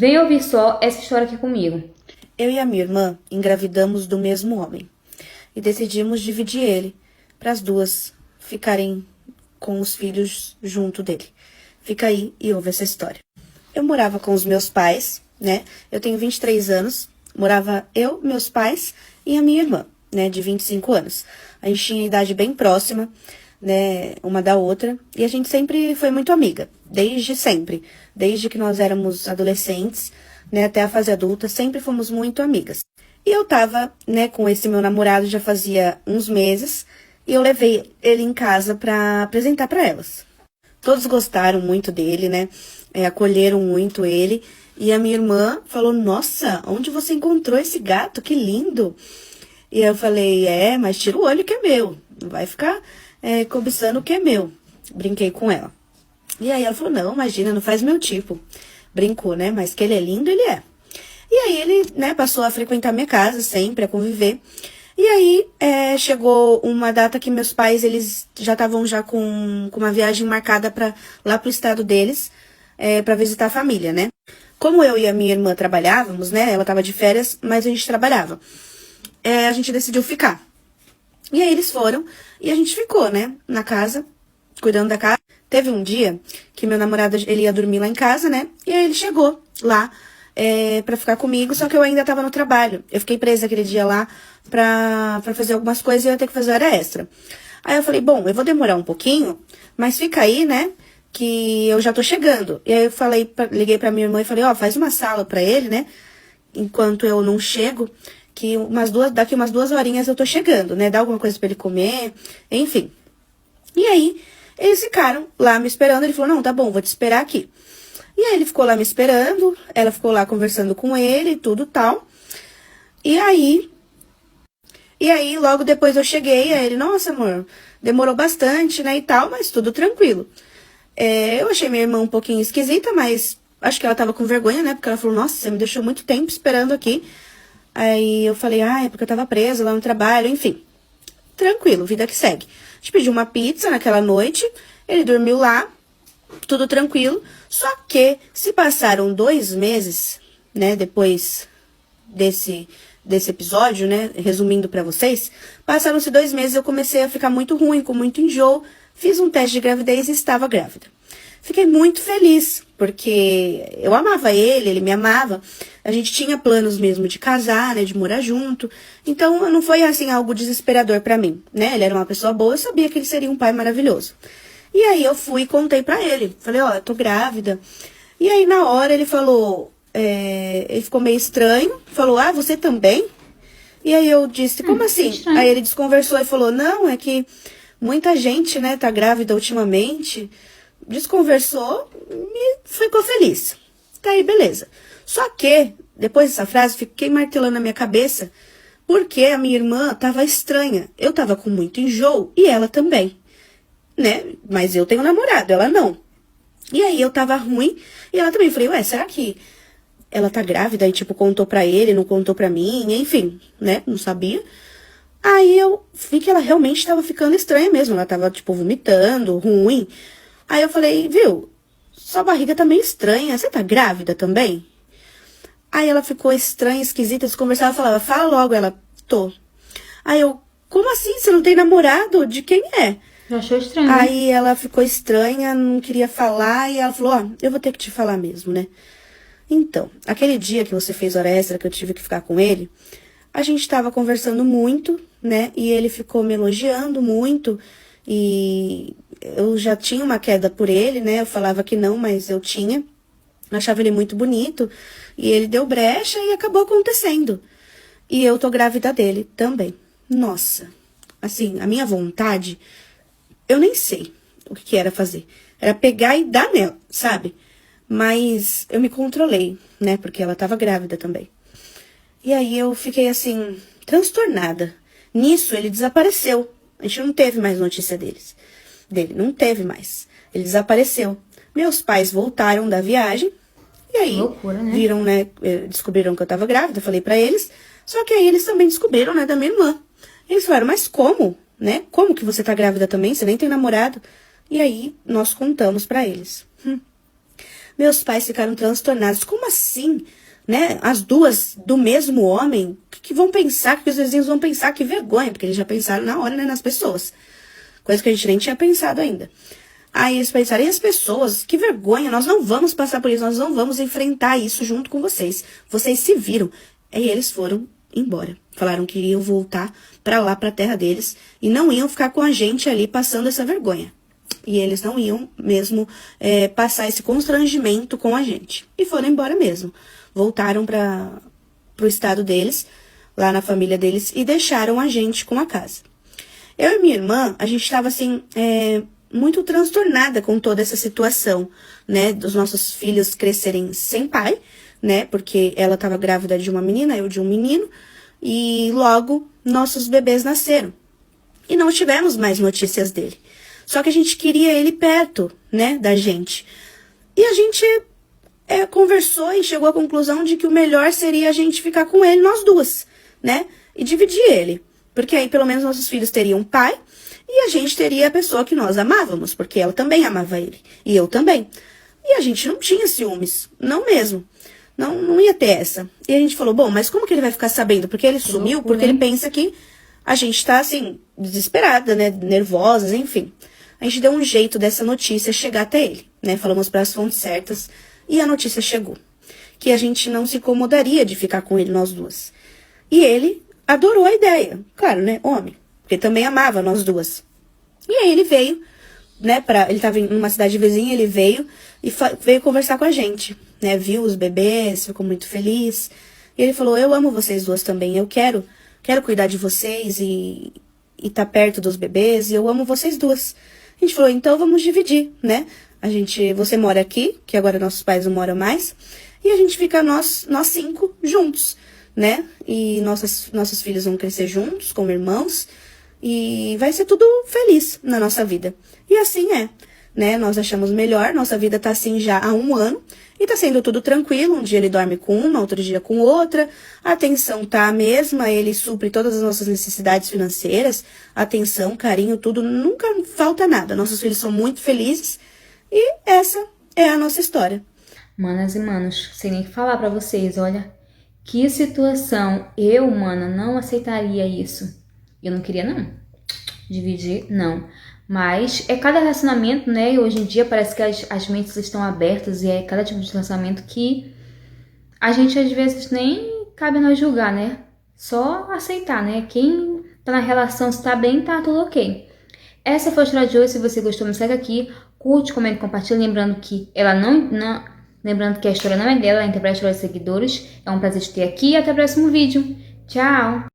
Vem ouvir só essa história aqui comigo. Eu e a minha irmã engravidamos do mesmo homem e decidimos dividir ele para as duas ficarem com os filhos junto dele. Fica aí e ouve essa história. Eu morava com os meus pais, né? Eu tenho 23 anos, morava eu, meus pais e a minha irmã, né, de 25 anos. A gente tinha idade bem próxima, né, uma da outra, e a gente sempre foi muito amiga, desde sempre, desde que nós éramos adolescentes, né, até a fase adulta, sempre fomos muito amigas. E eu tava, né, com esse meu namorado já fazia uns meses, e eu levei ele em casa pra apresentar pra elas. Todos gostaram muito dele, né, acolheram muito ele, e a minha irmã falou, nossa, onde você encontrou esse gato? Que lindo! E eu falei, mas tira o olho que é meu, não vai ficar cobiçando o que é meu. Brinquei com ela. E aí ela falou, não, imagina, não faz meu tipo. Brincou, né, mas que ele é lindo, ele é. E aí ele, né, passou a frequentar minha casa sempre, a conviver. E aí chegou uma data que meus pais, eles já estavam já com uma viagem marcada para lá pro estado deles, para visitar a família, né. Como eu e a minha irmã trabalhávamos, né, ela tava de férias, mas a gente trabalhava. A gente decidiu ficar. E aí eles foram e a gente ficou, né, na casa, cuidando da casa. Teve um dia que meu namorado, ele ia dormir lá em casa, né, e aí ele chegou lá pra ficar comigo, só que eu ainda tava no trabalho. Eu fiquei presa aquele dia lá pra fazer algumas coisas e eu ia ter que fazer hora extra. Aí eu falei, bom, eu vou demorar um pouquinho, mas fica aí, né, que eu já tô chegando. E aí eu falei, liguei pra minha irmã e falei, faz uma sala pra ele, né, enquanto eu não chego, que daqui umas 2 horinhas eu tô chegando, né? Dá alguma coisa pra ele comer, enfim. E aí, eles ficaram lá me esperando. Ele falou, não, tá bom, vou te esperar aqui. E aí ele ficou lá me esperando, ela ficou lá conversando com ele, tudo tal. E aí, logo depois eu cheguei, aí ele, nossa, amor, demorou bastante, né, e tal, mas tudo tranquilo. Eu achei minha irmã um pouquinho esquisita, mas acho que ela tava com vergonha, né, porque ela falou, nossa, você me deixou muito tempo esperando aqui. Aí eu falei, é porque eu tava presa lá no trabalho, enfim. Tranquilo, vida que segue. A gente pediu uma pizza naquela noite, ele dormiu lá, tudo tranquilo. Só que se passaram 2 meses, né, depois desse episódio, né, resumindo pra vocês, passaram-se 2 meses, eu comecei a ficar muito ruim, com muito enjoo, fiz um teste de gravidez e estava grávida. Fiquei muito feliz, porque eu amava ele, ele me amava. A gente tinha planos mesmo de casar, né, de morar junto. Então, não foi, assim, algo desesperador pra mim, né? Ele era uma pessoa boa, eu sabia que ele seria um pai maravilhoso. E aí, eu fui e contei pra ele. Falei, eu tô grávida. E aí, na hora, ele falou... ele ficou meio estranho. Falou, você também? E aí, eu disse, como assim? Estranho. Aí, ele desconversou e falou, não, é que muita gente, né, tá grávida ultimamente... Desconversou e ficou feliz. Tá aí, beleza. Só que, depois dessa frase, fiquei martelando na minha cabeça, porque a minha irmã tava estranha. Eu tava com muito enjoo e ela também, né? Mas eu tenho namorado, ela não. E aí eu tava ruim e ela também. Falei, será que ela tá grávida? E tipo, contou pra ele, não contou pra mim, enfim, né? Não sabia. Aí eu vi que ela realmente tava ficando estranha mesmo. Ela tava, tipo, vomitando, ruim. Aí eu falei, viu, sua barriga tá meio estranha, você tá grávida também? Aí ela ficou estranha, esquisita, desconversava, falava, fala logo, ela, tô. Aí eu, como assim, você não tem namorado? De quem é? Já achou estranho, né? Aí ela ficou estranha, não queria falar, e ela falou, eu vou ter que te falar mesmo, né? Então, aquele dia que você fez hora extra, que eu tive que ficar com ele, a gente tava conversando muito, né, e ele ficou me elogiando muito, e eu já tinha uma queda por ele, né? Eu falava que não, mas eu tinha. Achava ele muito bonito. E ele deu brecha e acabou acontecendo. E eu tô grávida dele também. Nossa. Assim, a minha vontade, eu nem sei o que era fazer. Era pegar e dar nela, sabe? Mas eu me controlei, né? Porque ela tava grávida também. E aí eu fiquei assim, transtornada. Nisso ele desapareceu. A gente não teve mais notícia dele, não teve mais. Ele desapareceu. Meus pais voltaram da viagem, e aí Loucura, né? viram, né, descobriram que eu tava grávida, falei pra eles, só que aí eles também descobriram, né, da minha irmã. Eles falaram, mas como, né, como que você tá grávida também, você nem tem namorado? E aí nós contamos pra eles. Meus pais ficaram transtornados. Como assim? Né? As duas do mesmo homem? O que vão pensar? O que os vizinhos vão pensar? Que vergonha, porque eles já pensaram na hora, né, nas pessoas. Coisa que a gente nem tinha pensado ainda. Aí eles pensaram, e as pessoas? Que vergonha, nós não vamos passar por isso, nós não vamos enfrentar isso junto com vocês. Vocês se viram. Aí eles foram embora. Falaram que iam voltar pra lá, pra terra deles, e não iam ficar com a gente ali passando essa vergonha. E eles não iam mesmo passar esse constrangimento com a gente. E foram embora mesmo. Voltaram pro estado deles, lá na família deles, e deixaram a gente com a casa. Eu e minha irmã, a gente estava assim, muito transtornada com toda essa situação, né? Dos nossos filhos crescerem sem pai, né? Porque ela estava grávida de uma menina, eu de um menino, e logo nossos bebês nasceram. E não tivemos mais notícias dele. Só que a gente queria ele perto, né, da gente. E a gente conversou e chegou à conclusão de que o melhor seria a gente ficar com ele, nós duas, né? E dividir ele. Porque aí pelo menos nossos filhos teriam um pai e a gente teria a pessoa que nós amávamos, porque ela também amava ele. E eu também. E a gente não tinha ciúmes, não mesmo. Não ia ter essa. E a gente falou, bom, mas como que ele vai ficar sabendo? Porque ele sumiu, porque ele pensa que a gente tá, assim, desesperada, né? Nervosas, enfim. A gente deu um jeito dessa notícia chegar até ele, né? Falamos para as fontes certas e a notícia chegou. Que a gente não se incomodaria de ficar com ele, nós duas. E ele adorou a ideia. Claro, né? Homem. Porque também amava nós duas. E aí ele veio, né? Ele estava em uma cidade vizinha, ele veio e veio conversar com a gente, né? Viu os bebês, ficou muito feliz. E ele falou, eu amo vocês duas também. Eu quero cuidar de vocês e tá perto dos bebês. E eu amo vocês duas. A gente falou, então vamos dividir, né? Você mora aqui, que agora nossos pais não moram mais. E a gente fica nós 5 juntos, né? E nossos filhos vão crescer juntos, como irmãos. E vai ser tudo feliz na nossa vida. E assim é, né? Nós achamos melhor. Nossa vida tá assim já há 1 ano. E tá sendo tudo tranquilo. Um dia ele dorme com uma, outro dia com outra. A atenção tá a mesma. Ele supre todas as nossas necessidades financeiras. Atenção, carinho, tudo. Nunca falta nada. Nossos filhos são muito felizes. E essa é a nossa história. Manas e manos, sem nem falar pra vocês, olha. Que situação. Eu, mana, não aceitaria isso. Eu não queria, não. Dividir, não. Mas é cada relacionamento, né? E hoje em dia parece que as mentes estão abertas e é cada tipo de relacionamento que a gente às vezes nem cabe nós julgar, né? Só aceitar, né? Quem tá na relação, se tá bem, tá tudo ok. Essa foi a história de hoje. Se você gostou, me segue aqui. Curte, comenta, compartilha. Lembrando que lembrando que a história não é dela, ela interpreta a história dos seguidores. É um prazer te ter aqui e até o próximo vídeo. Tchau!